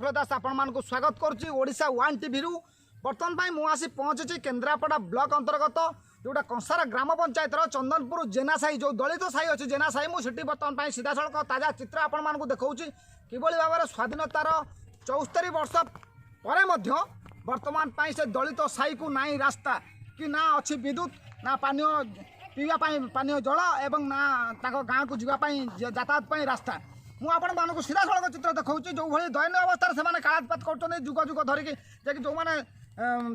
प्रफुल्ल दास आपको स्वागत करुच्ची Odisha one TV बर्तमान मुझे आसी पहुँची केन्द्रापड़ा ब्लॉक अंतर्गत जोटा कंसारा ग्राम पंचायत चंदनपुर जेना साही जो दलित साही अच्छी जेना साही मुझे बर्तमान सीधा सड़क ताजा चित्र आपको देखा कि भाव में स्वाधीनतार 74 वर्ष पर बर्तमान से दलित साही को ना रास्ता कि ना अच्छी विद्युत ना पानी पीवाई पानी जल एवं ना गाँव को जावाई यातायात रास्ता मुझे सीधा सड़क चित्र देखा जो भाई दयनीय अवस्था से कालापात कर जुग जुग धरिकी जो मैंने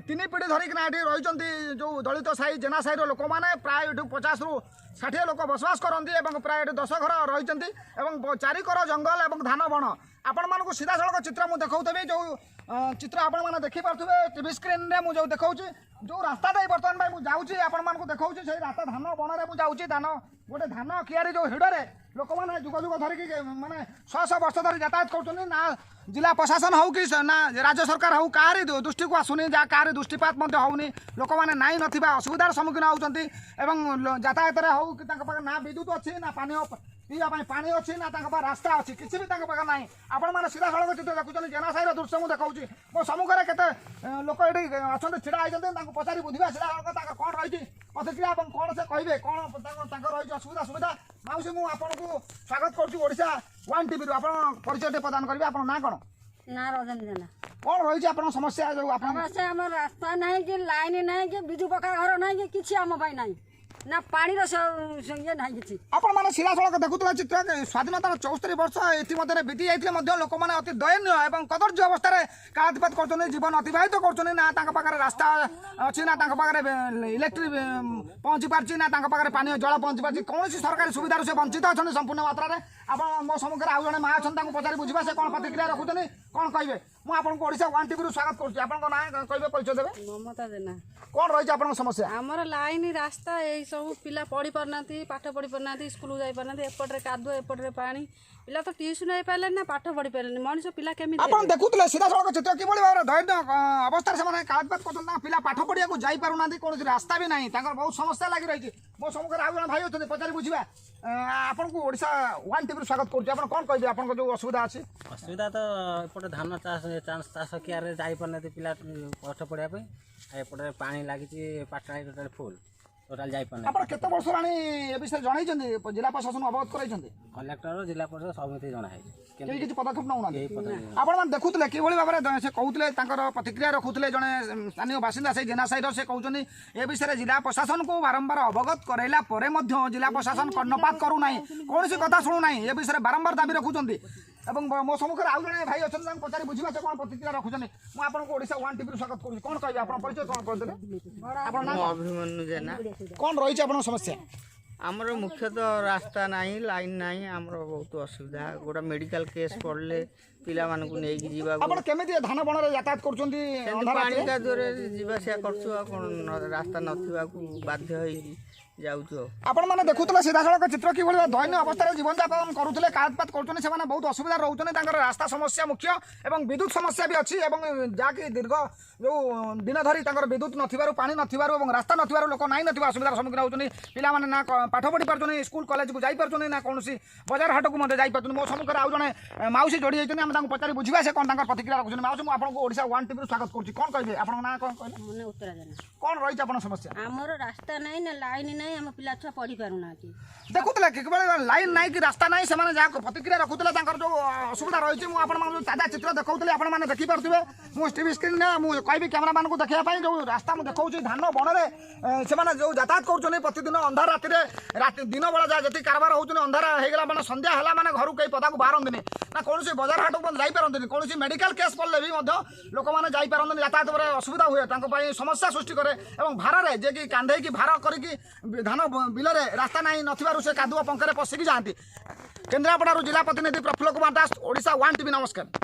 3 पीढ़ी धरिकी ये रही जो दलित साही जेना साही लोक मैंने प्राय 50 ରୁ 60 लोक बसवास करती प्राय 10 घर रही चारिकर जंगल और धान बण आपण मानक सीधा सड़क चित्र मुझे देखा जो चित्र आपण मैंने देखिपे टीवी स्क्रीन में मुझे देखा जो रास्ता बर्तमान भाई मुझे आपण मानक देखा से रास्ता धान बण में मुझे धान गोटे धान कियारी जो हिड़े लोक मैंने जुग जुग धरिकी माने 100 वर्ष धरी यातायात कर ना जिला प्रशासन हो कि ना राज्य सरकार हो कहारी दृष्टि को आसुनी जहाँ कहारी दृष्टिपात होनी लोक मैंने नाई ना असुविधार सम्मुखीन होती यातायात हो कि ना विद्युत अच्छी ना पानी पीवाई पानी अच्छी ना रास्ता अच्छी किसी भी ना आपण मैंने सीधा सड़क चित्र देखुं जेना साही दृश्य मुझे देखा मो सम्मुखें केते लोक ये अच्छा छिड़ा होती पचारि बुझा सीधा सड़क कौन रही प्रतिक्रिया कौन से कहे कौन रही असुविधा सुविधा माउसी मुझे स्वागत करुच्चा वन टीवी आप परिचय प्रदान करेंगे आप ना कौन ना रजनी जेना कौन रही आप समस्या जो समस्या आम रास्ता ना कि लाइन ना कि विजु पक्का घर ना कि किसी आम ना ना पानी ये ना कि आपण मैंने सीधा सड़क देखुला चित्र स्वाधीनतार 74 वर्ष ये बीती जाते लोक मैंने अति दयनीय और कदर्य अवस्था कालातिपात कर जीवन अतिबाहित कर ना रास्ता अच्छी ना इलेक्ट्रिक पहुँची पार्टी ना पानी जल पहुँची पार्टी कौन सरकारी सुविधार से वंचित अच्छा संपूर्ण मात्रा में आप मो सम्मुखें आउ जड़े माँ अच्छा पचारि बुझा से कौन प्रतिक्रिया रखुच्च कौन कहे मुझे वन टीवी स्वागत करुच्ची आप कहे परिचय देवे ममता जेना कौन रही आप समस्या आमर लाइन रास्ता यही सब पिला पढ़ी पारना पाठ पढ़ी पारना स्कूल जाई पारना एपटे कादुआ एपटे पानी पिला तो ट्यूशन हो पारे ना पाठ पढ़ी पारे मनुष्य पिला केमी आप देखुले सीधा सड़क चित्र कि भाव दयनीय अवस्था से कालापात कर पिला पाठ पढ़िया जाई पारुना कौन रास्ता भी नहीं बहुत समस्या लगी रही मो सम्मुखें आउ जन भाई अच्छे पचारि बुझा आपन को ओडिशा वन टीवी स्वागत करुच्ची आप कौन कहे आप जो असुविधा अच्छी असुविधा तो एपटे धान चाष कियारे जाई पारना पिला पाठ पढ़ापी एपटे पानी लगी पाठशाला टोटाल फुल टोटाल जाई पारना आप केते वर्ष रानी ए विषय जणाई जिला प्रशासन अवगत कराई कलेक्टर जिला परिषद समिति जनाई किसी पदक्षेप नौना आप देखुले कि भाव में से कहते प्रतिक्रिया रखुले जड़े स्थानीय बासिंदा से जेना साही से कहते ए विषय जिला प्रशासन को बारंबार अवगत कराइला जिला प्रशासन कर्णपात करूना कौन कथा शुणुना ए विषय बारंबार दाबी रखुच्च मो सम्मुखें आउ जड़े भाई अच्छा पचारि बुझा से कौन प्रतिक्रिया रखुच्च मुझे ओडिशा वन टीवी स्वागत करुच्ची कौन कहे आप परिचय कौन करदे अभिमन्यु जेना कौन रही आप समस्या आमर मुख्यतः रास्ता नहीं लाइन नहीं आमर बहुत असुविधा गोटा मेडिकल केस पड़े पिला मानक नहीं जीवा धान बण यातायात कर पानी का द्वारा जीवासिया कर रास्ता नथिबा बाध्य जाऊँ आपण मैंने देखुले सीधा सड़क चित्र कि दयनीय अवस्था जीवन यापन करुले कालापात कर बहुत असुविधा रोचे रास्ता समस्या मुख्य और विद्युत समस्या भी अच्छी जहाँकि दीर्घ जो दिन धरी विद्युत नथिबारु पानी नथिबारु और रास्ता नथिबारु लोक नाई नथिबा असुविधार सम्मुखीन होउछनी पिला माने ना पाठ पढ़ी पारुछनी स्कूल कॉलेज को जाई पारुछनी ना कोनोसी बाजार हाट को मते जाई पारुछनी मो सम्मुखें आउ जने माउसी जोड़ी जाइछनी हम तांको पचारि बुझिबा से कोन तांकर प्रतिक्रिया रखुछनी माउसी मु आपनको ओडिशा वन टीवी स्वागत करूछि कोन कहबे आपन ना कोन कहले मने उत्तर जेना कोन रही आपन समस्या आमर रास्ता नहीं ना लाइन नहीं हम पिला छुआ पढ़ी पारुना देखुले कि लाइन नाई कि रास्ता नाई से जहाँ प्रतिक्रिया रखुले जो असुविधा रही मुझे ताजा चित्र देखा आपने देखिपे मुझे टीवी स्क्रीन में मुझे कहि कैमेरा मान को देखापी जो रास्ता मुझे देखा धान बण में से जो यातायात कर प्रतिदिन अंधार राति दिन बेला जी कारबार होती अंधार होगा मैंने संध्या है मैंने घर कहीं पदा को बाहरती ना कौन बाजार हाट को जापारती कौन मेडिकल केस पड़े भी लोक मैंने जापारती यातायात असुविधा हुए समस्या सृष्टि करे भारे जे कि कांधे की भार करी धान बिल रास्ता नहीं नथिबारु से कादुआ पंखरे पशिकी जाती केन्द्रापड़ा जिला प्रतिनिधि प्रफुल्ल कुमार दास ओडिशा वन टीवी नमस्कार।